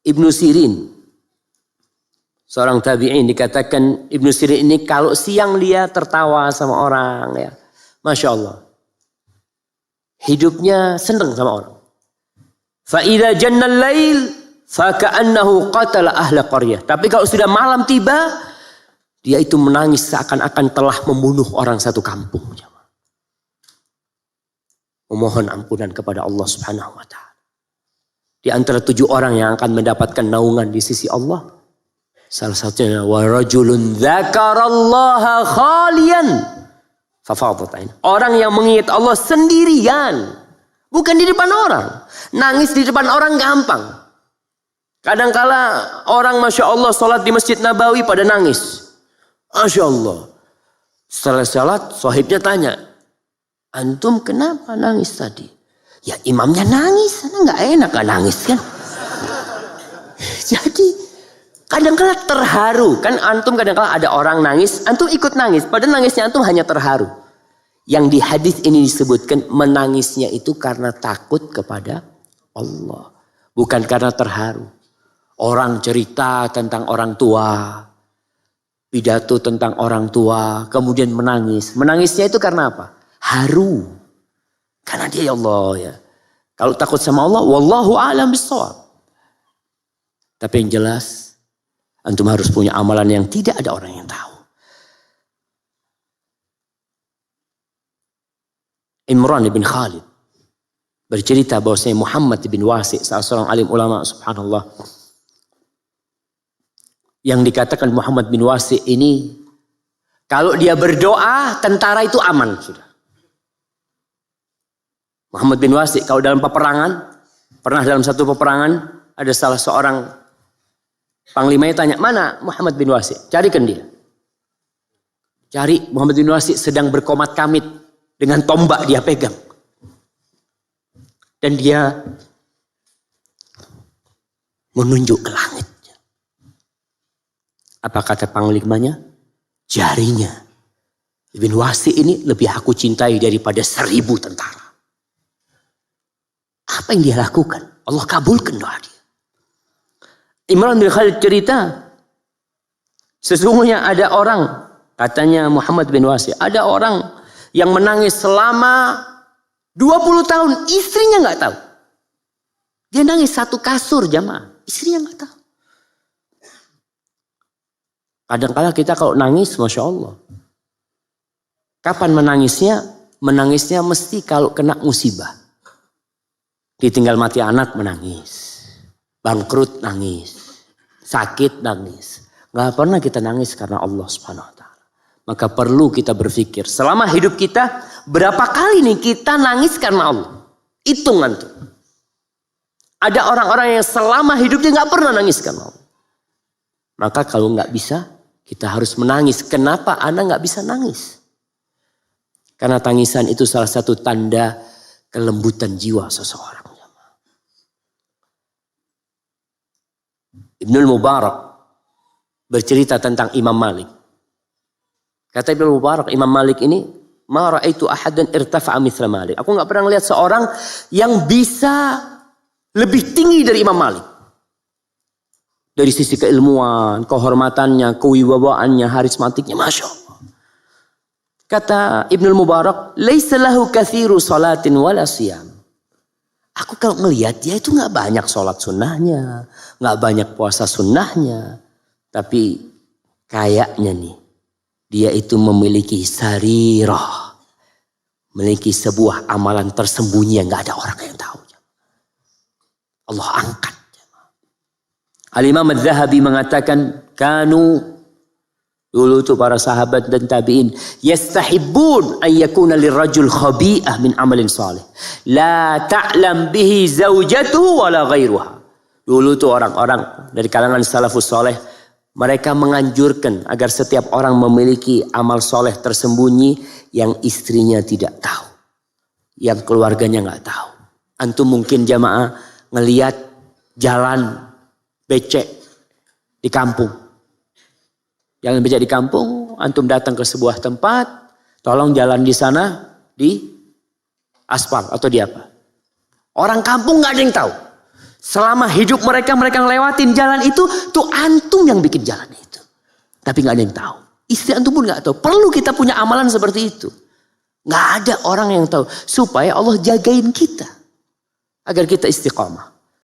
Ibnu Sirin, seorang tabi'in, dikatakan Ibnu Sirin ini kalau siang dia tertawa sama orang, ya, Masya Allah. Hidupnya senang sama orang. Fa'idha jannal lail faka'annahu qatala ahla qaryah. Tapi kalau sudah malam tiba, dia itu menangis seakan-akan telah membunuh orang satu kampung. Memohon ampunan kepada Allah Subhanahu wa ta'ala. Di antara 7 orang yang akan mendapatkan naungan di sisi Allah, salah satunya wa rajulun dzakarallaha khalian fafadat ain. Orang yang mengingat Allah sendirian, bukan di depan orang. Nangis di depan orang gampang. Kadangkala orang Masya Allah sholat di Masjid Nabawi pada nangis. Masya Allah. Setelah sholat sahibnya tanya, antum kenapa nangis tadi? Ya imamnya nangis, nggak enak gak nangis kan. Jadi kadang-kala terharu. Kan antum kadang-kala ada orang nangis, antum ikut nangis. Padahal nangisnya antum hanya terharu. Yang di hadis ini disebutkan menangisnya itu karena takut kepada Allah. Bukan karena terharu. Orang cerita tentang orang tua. Pidato tentang orang tua. Kemudian menangis. Menangisnya itu karena apa? Haru. Karena dia ya Allah ya. Kalau takut sama Allah, wallahu a'lam bissawab. Tapi yang jelas, antum harus punya amalan yang tidak ada orang yang tahu. Imran bin Khalid bercerita bahwasanya Muhammad bin Wasi', salah seorang alim ulama, subhanallah, yang dikatakan Muhammad bin Wasi' ini, kalau dia berdoa, tentara itu aman sudah. Muhammad bin Wasi' kalau dalam peperangan, pernah dalam satu peperangan, ada salah seorang panglimanya tanya, mana Muhammad bin Wasi'? Carikan dia. Cari Muhammad bin Wasi' sedang berkomat kamit dengan tombak dia pegang. Dan dia menunjuk ke langit. Apa kata panglimanya? Jarinya. Bin Wasi' ini lebih aku cintai daripada 1000 tentara. Apa yang dia lakukan? Allah kabulkan doa dia. Imran bin Khalid cerita, sesungguhnya ada orang, katanya Muhammad bin Wasi', ada orang yang menangis selama 20 tahun, istrinya nggak tahu. Dia nangis satu kasur jamaah, istrinya nggak tahu. Kadang-kala kita kalau nangis, Masya Allah. Kapan menangisnya? Menangisnya mesti kalau kena musibah. Ditinggal mati anak menangis. Bangkrut nangis. Sakit nangis. Gak pernah kita nangis karena Allah Subhanahu wa ta'ala. Maka perlu kita berpikir. Selama hidup kita. Berapa kali nih kita nangis karena Allah. Hitungan tuh. Ada orang-orang yang selama hidupnya gak pernah nangis karena Allah. Maka kalau gak bisa. Kita harus menangis. Kenapa Anda gak bisa nangis? Karena tangisan itu salah satu tanda kelembutan jiwa seseorang. Ibnul Mubarak bercerita tentang Imam Malik. Kata Ibnul Mubarak, Imam Malik ini, ma ra'aitu ahadan irtafa'a mithla Malik. Aku enggak pernah lihat seorang yang bisa lebih tinggi dari Imam Malik. Dari sisi keilmuan, kehormatannya, kewibawaannya, harismatiknya, Masya Allah. Kata Ibnul Mubarak, laisa lahu kathiru salatin wala siyam. Aku kalau ngelihat dia itu gak banyak sholat sunnahnya. Gak banyak puasa sunnahnya. Tapi kayaknya nih. Dia itu memiliki sarirah. Memiliki sebuah amalan tersembunyi yang gak ada orang yang tahu. Allah angkat. Al-Imam Al-Zahabi mengatakan. Dulu tuh para sahabat dan tabi'in. Yastahibbun an yakuna lirrajul khabi'ah min amalin salih. La ta'lam bihi zawjatuhu wala ghairuha. Dulu tuh orang-orang dari kalangan salafus soleh. Mereka menganjurkan agar setiap orang memiliki amal soleh tersembunyi. Yang istrinya tidak tahu. Yang keluarganya gak tahu. Antum mungkin jamaah ngelihat jalan becek di kampung. Jalan becek di kampung, antum datang ke sebuah tempat, tolong jalan di sana di aspal atau di apa. Orang kampung gak ada yang tahu. Selama hidup mereka ngelewatin jalan itu, tuh antum yang bikin jalan itu. Tapi gak ada yang tahu. Istri antum pun gak tahu. Perlu kita punya amalan seperti itu. Gak ada orang yang tahu. Supaya Allah jagain kita. Agar kita istiqamah.